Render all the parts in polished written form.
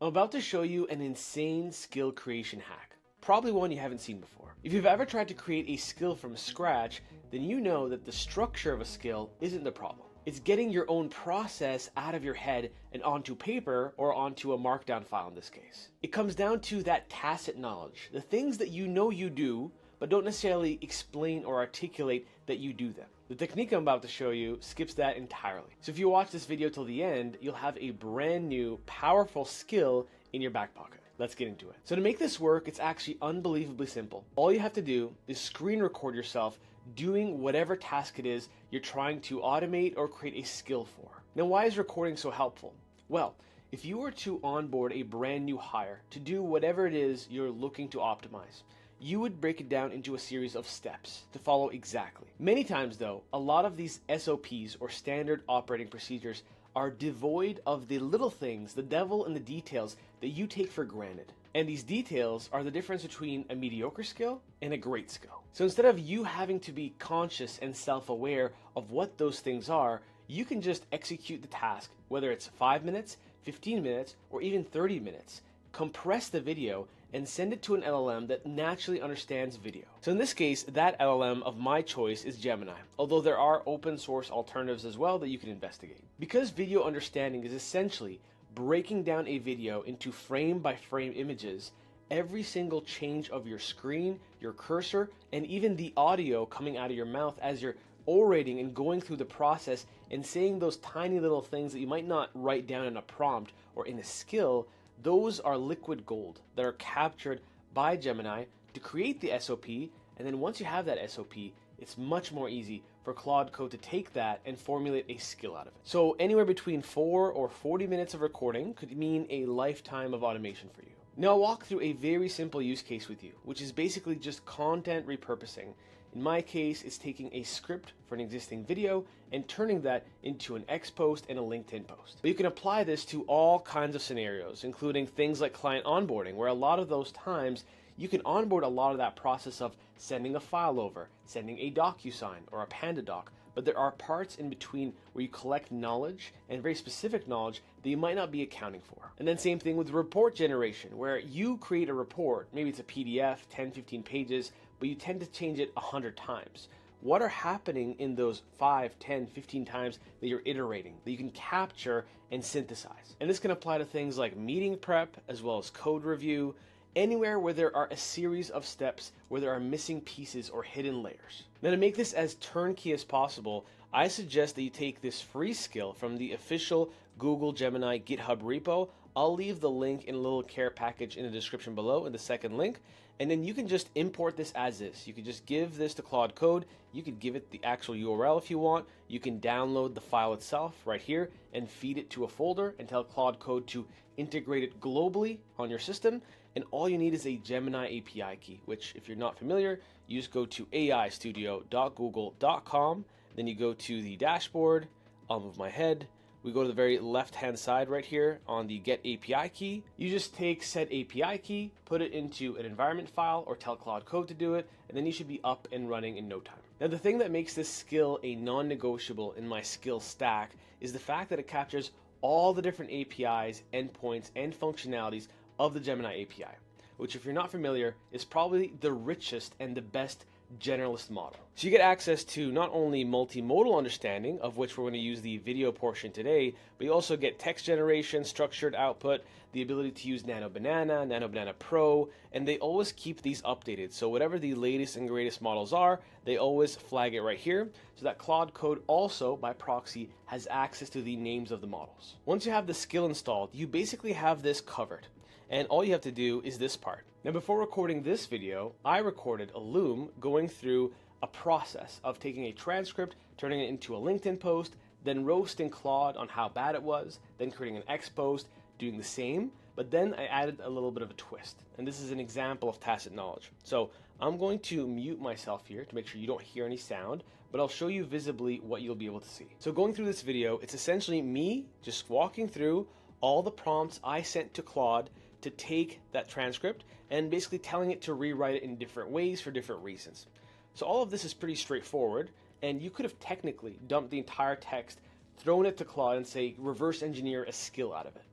I'm about to show you an insane skill creation hack, probably one you haven't seen before. If you've ever tried to create a skill from scratch, then you know that the structure of a skill isn't the problem. It's getting your own process out of your head and onto paper or onto a markdown file in this case. It comes down to that tacit knowledge, the things that you know you do, but don't necessarily explain or articulate that you do them. The technique I'm about to show you skips that entirely. So if you watch this video till the end, you'll have a brand new, powerful skill in your back pocket. Let's get into it. So to make this work, it's actually unbelievably simple. All you have to do is screen record yourself doing whatever task it is you're trying to automate or create a skill for. Now, why is recording so helpful? Well, if you were to onboard a brand new hire to do whatever it is you're looking to optimize, you would break it down into a series of steps to follow exactly. Many times though, a lot of these SOPs or standard operating procedures are devoid of the little things, the devil in the details that you take for granted. And these details are the difference between a mediocre skill and a great skill. So instead of you having to be conscious and self-aware of what those things are, you can just execute the task, whether it's 5 minutes, 15 minutes, or even 30 minutes. Compress the video and send it to an LLM that naturally understands video. So in this case, that LLM of my choice is Gemini, although there are open source alternatives as well that you can investigate. Because video understanding is essentially breaking down a video into frame by frame images, every single change of your screen, your cursor, and even the audio coming out of your mouth as you're orating and going through the process and saying those tiny little things that you might not write down in a prompt or in a skill, those are liquid gold that are captured by Gemini to create the SOP, and then once you have that SOP, it's much more easy for Claude Code to take that and formulate a skill out of it. So anywhere between 4 or 40 minutes of recording could mean a lifetime of automation for you. Now I'll walk through a very simple use case with you, which is basically just content repurposing. In my case, it's taking a script for an existing video and turning that into an X post and a LinkedIn post. But you can apply this to all kinds of scenarios, including things like client onboarding, where a lot of those times you can onboard a lot of that process of sending a file over, sending a DocuSign or a PandaDoc, but there are parts in between where you collect knowledge and very specific knowledge that you might not be accounting for. And then same thing with report generation, where you create a report, maybe it's a PDF, 10, 15 pages, but you tend to change it 100 times. What are happening in those 5, 10, 15 times that you're iterating that you can capture and synthesize? And this can apply to things like meeting prep as well as code review, anywhere where there are a series of steps where there are missing pieces or hidden layers. Now to make this as turnkey as possible, I suggest that you take this free skill from the official Google Gemini GitHub repo. I'll leave the link in a little care package in the description below in the second link. And then you can just import this as is. You can just give this to Claude Code. You could give it the actual URL if you want. You can download the file itself right here and feed it to a folder and tell Claude Code to integrate it globally on your system. And all you need is a Gemini API key, which if you're not familiar, you just go to aistudio.google.com. Then you go to the dashboard. I'll move my head. We go to the very left-hand side right here on the Get API key. You just take said API key, put it into an environment file or tell Claude Code to do it, and then you should be up and running in no time. Now the thing that makes this skill a non-negotiable in my skill stack is the fact that it captures all the different APIs, endpoints, and functionalities of the Gemini API, which if you're not familiar is probably the richest and the best generalist model. So you get access to not only multimodal understanding, of which we're going to use the video portion today, but you also get text generation, structured output, the ability to use Nano Banana Pro, and they always keep these updated. So whatever the latest and greatest models are, they always flag it right here, so that Claude Code also, by proxy, has access to the names of the models. Once you have the skill installed, you basically have this covered. And all you have to do is this part. Now before recording this video, I recorded a Loom going through a process of taking a transcript, turning it into a LinkedIn post, then roasting Claude on how bad it was, then creating an X post, doing the same, but then I added a little bit of a twist. And this is an example of tacit knowledge. So I'm going to mute myself here to make sure you don't hear any sound, but I'll show you visibly what you'll be able to see. So going through this video, it's essentially me just walking through all the prompts I sent to Claude to take that transcript and basically telling it to rewrite it in different ways for different reasons. So all of this is pretty straightforward, and you could have technically dumped the entire text, thrown it to Claude and say reverse engineer a skill out of it.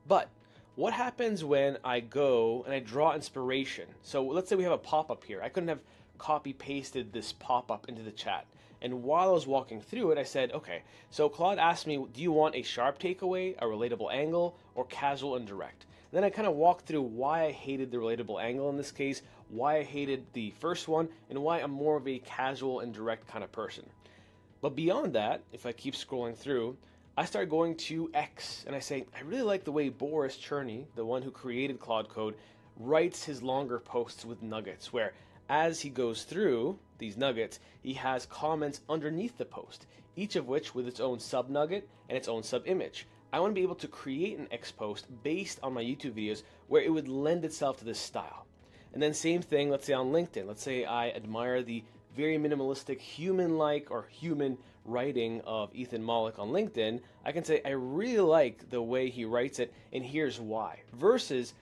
But what happens when I go and I draw inspiration? So let's say we have a pop-up here. I couldn't have copy pasted this pop-up into the chat. And while I was walking through it, I said, okay, so Claude asked me, do you want a sharp takeaway, a relatable angle, or casual and direct? And then I kind of walked through why I hated the relatable angle in this case, why I hated the first one, and why I'm more of a casual and direct kind of person. But beyond that, if I keep scrolling through, I start going to X and I say, I really like the way Boris Cherny, the one who created Claude Code, writes his longer posts with nuggets, where as he goes through these nuggets, he has comments underneath the post, each of which with its own sub nugget and its own sub image. I want to be able to create an X post based on my YouTube videos where it would lend itself to this style. And then same thing, let's say on LinkedIn. Let's say I admire the very minimalistic human-like or human writing of Ethan Mollick on LinkedIn. I can say I really like the way he writes it and here's why. Versus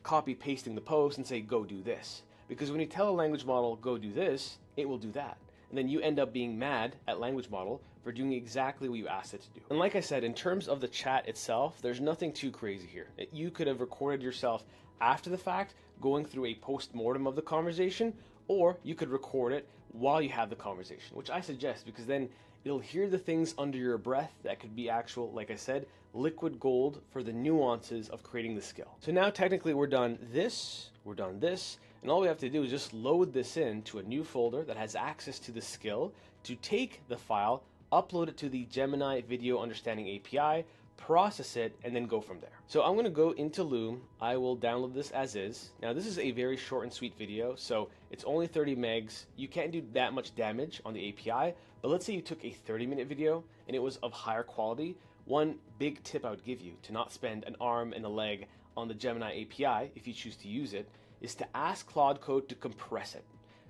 copy pasting the post and say go do this. Because when you tell a language model go do this, it will do that. And then you end up being mad at language model for doing exactly what you asked it to do. And like I said, in terms of the chat itself, there's nothing too crazy here. You could have recorded yourself after the fact, going through a post-mortem of the conversation, or you could record it while you have the conversation, which I suggest because then you'll hear the things under your breath that could be actual, like I said, liquid gold for the nuances of creating the skill. So now technically we're done this, and all we have to do is just load this into a new folder that has access to the skill to take the file, upload it to the Gemini Video Understanding API, process it, and then go from there. So I'm going to go into Loom. I will download this as is. Now this is a very short and sweet video, so it's only 30 megs. You can't do that much damage on the API, but let's say you took a 30-minute video and it was of higher quality. One big tip I would give you to not spend an arm and a leg on the Gemini API, if you choose to use it, is to ask Claude Code to compress it.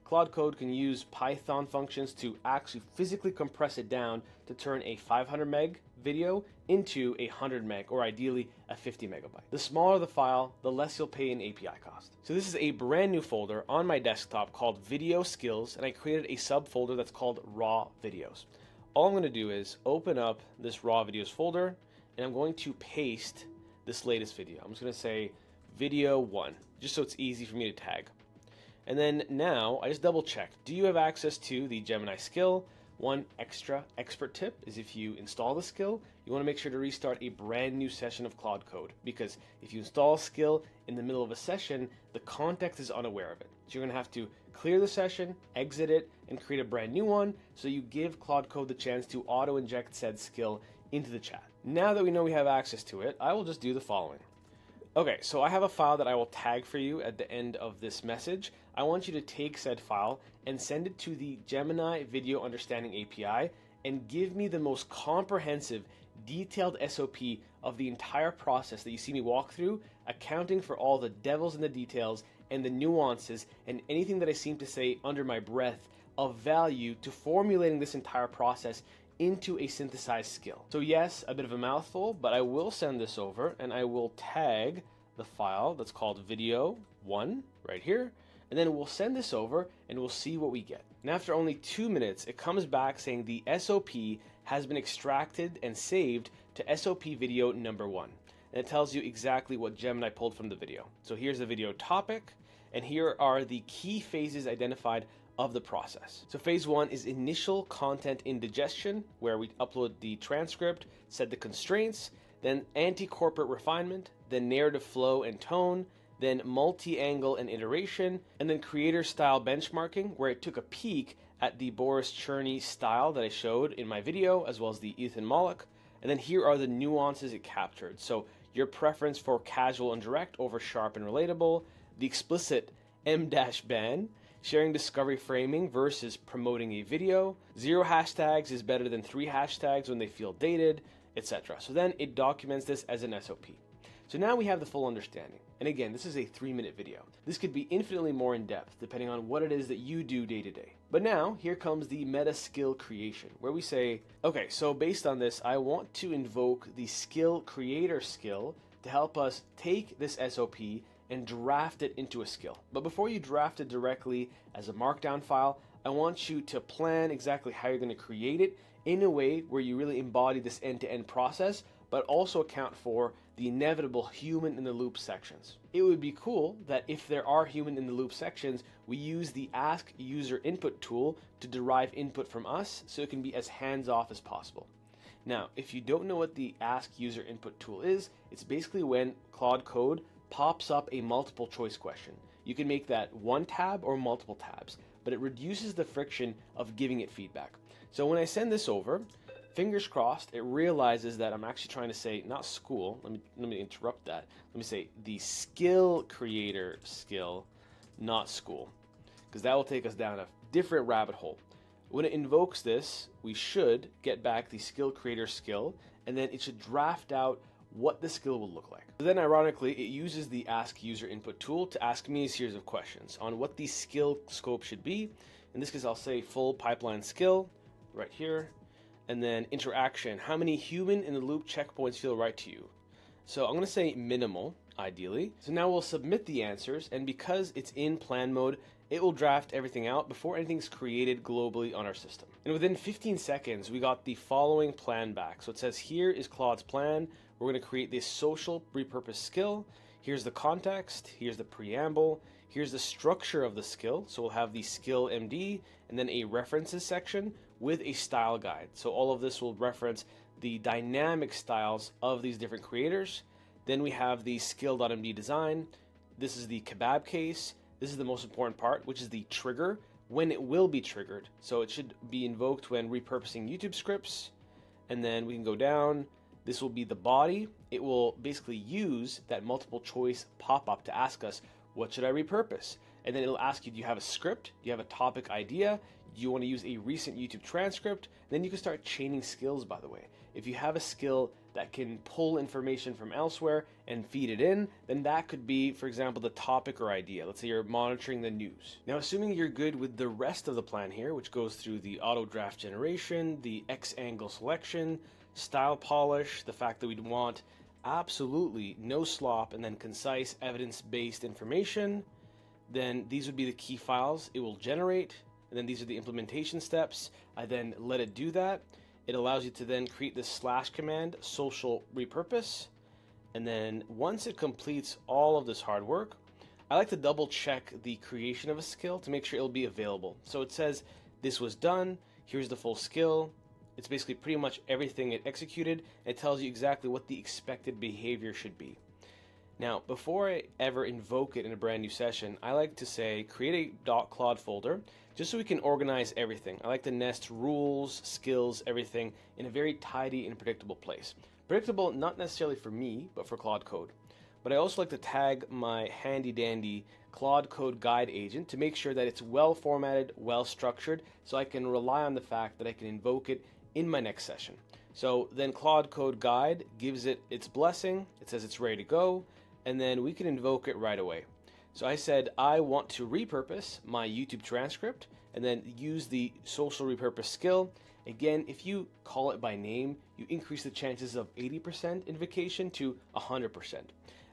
Claude Code can use Python functions to actually physically compress it down to turn a 500 meg video into a 100 meg, or ideally a 50 megabyte. The smaller the file, the less you'll pay in API cost. So this is a brand new folder on my desktop called Video Skills, and I created a subfolder that's called Raw Videos. All I'm going to do is open up this Raw Videos folder, and I'm going to paste this latest video. I'm just going to say video 1, just so it's easy for me to tag. And then now I just double check. Do you have access to the Gemini skill? One extra expert tip is if you install the skill, you want to make sure to restart a brand new session of Claude Code, because if you install a skill in the middle of a session, the context is unaware of it. So you're going to have to clear the session, exit it, and create a brand new one so you give Claude Code the chance to auto-inject said skill into the chat. Now that we know we have access to it, I will just do the following. Okay, so I have a file that I will tag for you at the end of this message. I want you to take said file and send it to the Gemini Video Understanding API and give me the most comprehensive, detailed SOP of the entire process that you see me walk through, accounting for all the devils in the details and the nuances and anything that I seem to say under my breath of value to formulating this entire process into a synthesized skill. So yes, a bit of a mouthful, but I will send this over and I will tag the file that's called video 1 right here, and then we'll send this over and we'll see what we get. And after only 2 minutes, it comes back saying the SOP has been extracted and saved to SOP video number 1. And it tells you exactly what Gemini pulled from the video. So here's the video topic, and here are the key phases identified of the process. So phase 1 is initial content indigestion, where we upload the transcript, set the constraints, then anti-corporate refinement, then narrative flow and tone, then multi-angle and iteration, and then creator style benchmarking, where it took a peek at the Boris Cherny style that I showed in my video, as well as the Ethan Mollick. And then here are the nuances it captured. So your preference for casual and direct over sharp and relatable, the explicit M-ban, sharing discovery framing versus promoting a video, 0 hashtags is better than 3 hashtags when they feel dated, etc. So then it documents this as an SOP. So now we have the full understanding. And again, this is a 3-minute video. This could be infinitely more in depth depending on what it is that you do day to day. But now here comes the meta skill creation, where we say, okay, so based on this, I want to invoke the skill creator skill to help us take this SOP and draft it into a skill. But before you draft it directly as a markdown file, I want you to plan exactly how you're going to create it in a way where you really embody this end-to-end process, but also account for the inevitable human in the loop sections. It would be cool that if there are human in the loop sections, we use the Ask User Input tool to derive input from us so it can be as hands-off as possible. Now, if you don't know what the Ask User Input tool is, it's basically when Claude Code pops up a multiple choice question. You can make that one tab or multiple tabs, but it reduces the friction of giving it feedback. So when I send this over, fingers crossed, it realizes that I'm actually trying to say, not school, let me interrupt that. Let me say the skill creator skill, not school, because that will take us down a different rabbit hole. When it invokes this, we should get back the skill creator skill, and then it should draft out what the skill will look like. So then ironically, it uses the Ask User Input tool to ask me a series of questions on what the skill scope should be. In this case, I'll say full pipeline skill right here, and then interaction. How many human in the loop checkpoints feel right to you? So I'm going to say minimal, ideally. So now we'll submit the answers, and because it's in plan mode, it will draft everything out before anything's created globally on our system. And within 15 seconds, we got the following plan back. So it says, here is Claude's plan. We're going to create this social repurpose skill. Here's the context. Here's the preamble. Here's the structure of the skill. So we'll have the skill MD and then a references section with a style guide. So all of this will reference the dynamic styles of these different creators. Then we have the skill.md design. This is the kebab case. This is the most important part, which is the trigger, when it will be triggered. So it should be invoked when repurposing YouTube scripts. And then we can go down. This will be the body. It will basically use that multiple choice pop-up to ask us, what should I repurpose? And then it'll ask you, do you have a script? Do you have a topic idea? Do you want to use a recent YouTube transcript? And then you can start chaining skills, by the way. If you have a skill that can pull information from elsewhere and feed it in, then that could be, for example, the topic or idea. Let's say you're monitoring the news. Now, assuming you're good with the rest of the plan here, which goes through the auto draft generation, the X angle selection, style polish, the fact that we'd want absolutely no slop and then concise evidence-based information, then these would be the key files it will generate. And then these are the implementation steps. I then let it do that. It allows you to then create this / command, social repurpose. And then once it completes all of this hard work, I like to double check the creation of a skill to make sure it'll be available. So it says this was done. Here's the full skill. It's basically pretty much everything it executed. It tells you exactly what the expected behavior should be. Now, before I ever invoke it in a brand new session, I like to say create a .claude folder just so we can organize everything. I like to nest rules, skills, everything in a very tidy and predictable place. Predictable not necessarily for me, but for Claude Code. But I also like to tag my handy dandy Claude Code guide agent to make sure that it's well formatted, well structured, so I can rely on the fact that I can invoke it in my next session. So then Claude Code guide gives it its blessing. It says it's ready to go. And then we can invoke it right away. So I said I want to repurpose my YouTube transcript and then use the social repurpose skill. Again, if you call it by name, you increase the chances of 80% invocation to 100%.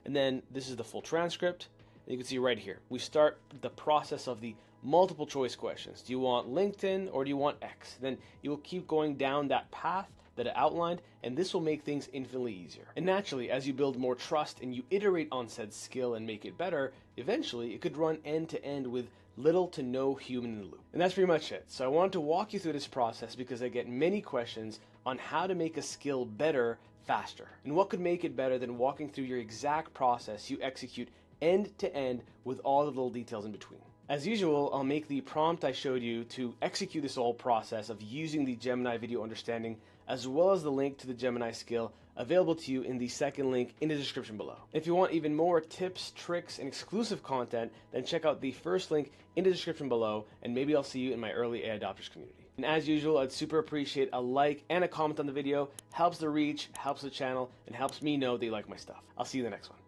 And then this is the full transcript. And you can see right here, we start the process of the multiple choice questions. Do you want LinkedIn or do you want X? Then you will keep going down that path that I outlined, and this will make things infinitely easier. And naturally, as you build more trust and you iterate on said skill and make it better, eventually it could run end to end with little to no human in the loop. And that's pretty much it. So I wanted to walk you through this process because I get many questions on how to make a skill better faster. And what could make it better than walking through your exact process you execute end to end with all the little details in between. As usual, I'll make the prompt I showed you to execute this whole process of using the Gemini video understanding, as well as the link to the Gemini skill available to you in the second link in the description below. If you want even more tips, tricks, and exclusive content, then check out the first link in the description below, and maybe I'll see you in my early AI adopters community. And as usual, I'd super appreciate a like and a comment on the video. Helps the reach, helps the channel, and helps me know that you like my stuff. I'll see you in the next one.